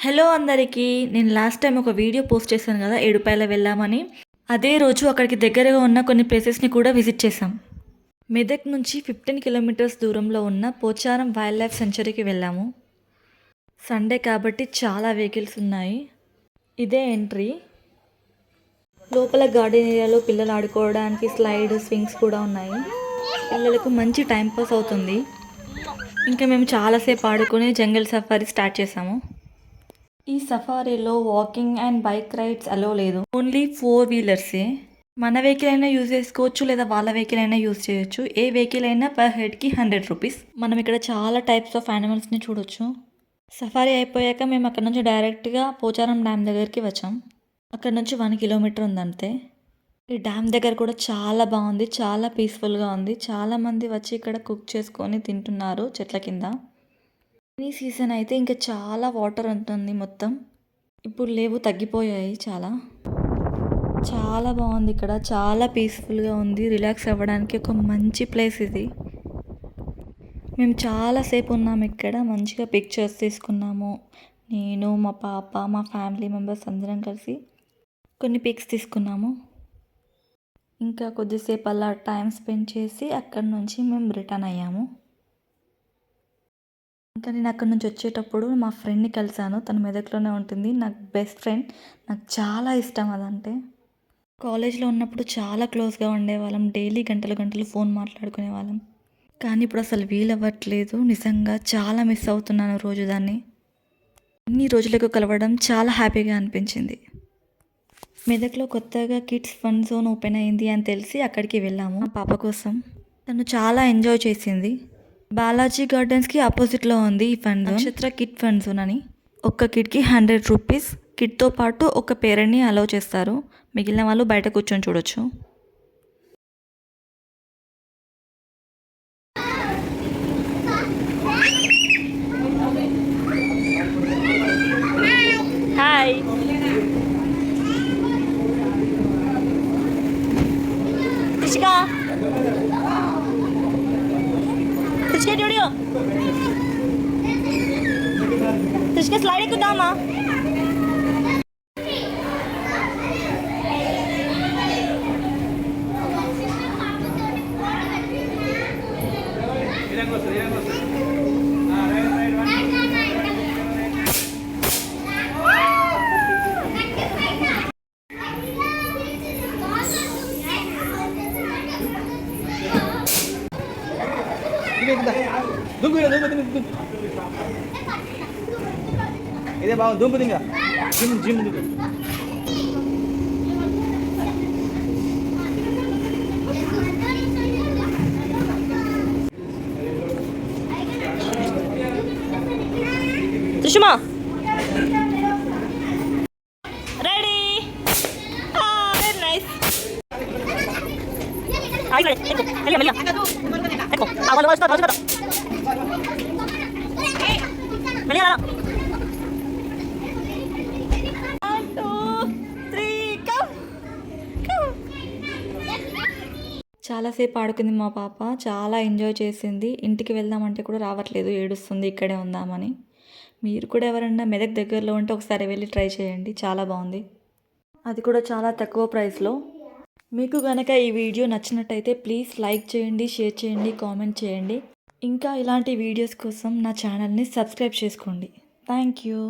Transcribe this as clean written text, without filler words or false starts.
Hello అందరికీ. నేను last time ఒక వీడియో పోస్ట్ చేశాను కదా, ఏడుపాయల వెళ్ళామని. అదే రోజు అక్కడికి దగ్గరగా ఉన్న కొన్ని ప్లేసెస్ని కూడా విజిట్ చేశాం. మెదక్ నుంచి 15 కిలోమీటర్స్ దూరంలో ఉన్న పోచారం వైల్డ్ లైఫ్ సెంచరీకి వెళ్ళాము. సండే కాబట్టి చాలా వెహికల్స్ ఉన్నాయి. ఇదే ఎంట్రీ. లోపల గార్డెన్ ఏరియాలో పిల్లలు ఆడుకోవడానికి స్లైడ్, స్వింగ్స్ కూడా ఉన్నాయి. పిల్లలకు మంచి టైంపాస్ అవుతుంది. ఇంకా మేము చాలాసేపు ఆడుకుని జంగల్ సఫారీ స్టార్ట్ చేసాము. ఈ సఫారీలో వాకింగ్ అండ్ బైక్ రైడ్స్ అలో లేదు. ఓన్లీ 4 వీలర్సే. మన వెహికల్ అయినా యూజ్ చేసుకోవచ్చు, లేదా వాళ్ళ వెహికల్ అయినా యూజ్ చేయొచ్చు. ఏ వెహికల్ అయినా పర్ హెడ్కి 100 రూపీస్. మనం ఇక్కడ చాలా టైప్స్ ఆఫ్ యానిమల్స్ని చూడొచ్చు. సఫారీ అయిపోయాక మేము అక్కడ నుంచి డైరెక్ట్గా పోచారం డ్యామ్ దగ్గరికి వచ్చాం. అక్కడ నుంచి 1 కిలోమీటర్ ఉందంతే. ఈ డ్యామ్ దగ్గర కూడా చాలా బాగుంది, చాలా పీస్ఫుల్గా ఉంది. చాలామంది వచ్చి ఇక్కడ కుక్ చేసుకొని తింటున్నారు చెట్ల కింద. ఈ సీజన్ అయితే ఇంకా చాలా వాటర్ ఉంటుంది మొత్తం. ఇప్పుడు లేవు, తగ్గిపోయాయి చాలా. చాలా బాగుంది ఇక్కడ, చాలా పీస్ఫుల్గా ఉంది. రిలాక్స్ అవ్వడానికి ఒక మంచి ప్లేస్ ఇది. మేము చాలాసేపు ఉన్నాము ఇక్కడ, మంచిగా పిక్చర్స్ తీసుకున్నాము. నేను, మా పాప, మా ఫ్యామిలీ మెంబర్స్ అందరం కలిసి కొన్ని పిక్స్ తీసుకున్నాము. ఇంకా కొద్దిసేపు అలా టైం స్పెండ్ చేసి అక్కడి నుంచి మేము రిటర్న్ అయ్యాము. ఇంకా నేను అక్కడి నుంచి వచ్చేటప్పుడు మా ఫ్రెండ్ని కలిసాను. తను మెదక్లోనే ఉంటుంది. నాకు బెస్ట్ ఫ్రెండ్. నాకు చాలా ఇష్టం అదంటే. కాలేజ్లో ఉన్నప్పుడు చాలా క్లోజ్గా ఉండేవాళ్ళం. డైలీ గంటలు గంటలు ఫోన్ మాట్లాడుకునే వాళ్ళం. కానీ ఇప్పుడు అసలు వీలవ్వట్లేదు. నిజంగా చాలా మిస్ అవుతున్నాను రోజు దాన్ని. ఇన్ని రోజులకు కలవడం చాలా హ్యాపీగా అనిపించింది. మెదక్లో కొత్తగా కిడ్స్ ఫన్ జోన్ ఓపెన్ అయింది అని తెలిసి అక్కడికి వెళ్ళాము. మా పాప కోసం. తను చాలా ఎంజాయ్ చేసింది. బాలాజీ గార్డెన్స్కి ఆపోజిట్లో ఉంది ఈ ఫన్ జోన్. నక్షత్ర కిడ్ ఫన్ జోన్ అని. ఒక్క కిడ్కి 100 రూపీస్. కిడ్తో పాటు ఒక పేరెంట్ని అలౌ చేస్తారు. మిగిలిన వాళ్ళు బయట కూర్చొని చూడొచ్చు. హాయ్. రిషికా జూడియో రిషికా స్లైడ్ ఎక్కుదామా? ఇదే బాగా దుంపుది ఇంకా gym gym Sushma ready. Very nice. చాలాసేపు ఆడుకుంది మా పాప. చాలా ఎంజాయ్ చేసింది. ఇంటికి వెళ్దామంటే కూడా రావట్లేదు, ఏడుస్తుంది ఇక్కడే ఉందామని. మీరు కూడా ఎవరన్నా మెదక్ దగ్గరలో ఉంటే ఒకసారి వెళ్ళి ట్రై చేయండి, చాలా బాగుంది. అది కూడా చాలా తక్కువ ప్రైస్లో. మీకు కనుక ఈ వీడియో నచ్చినట్టయితే ప్లీజ్ లైక్ చేయండి, షేర్ చేయండి, కామెంట్ చేయండి. ఇంకా ఇలాంటి వీడియోస్ కోసం నా ఛానల్ని సబ్స్క్రైబ్ చేసుకోండి. Thank you.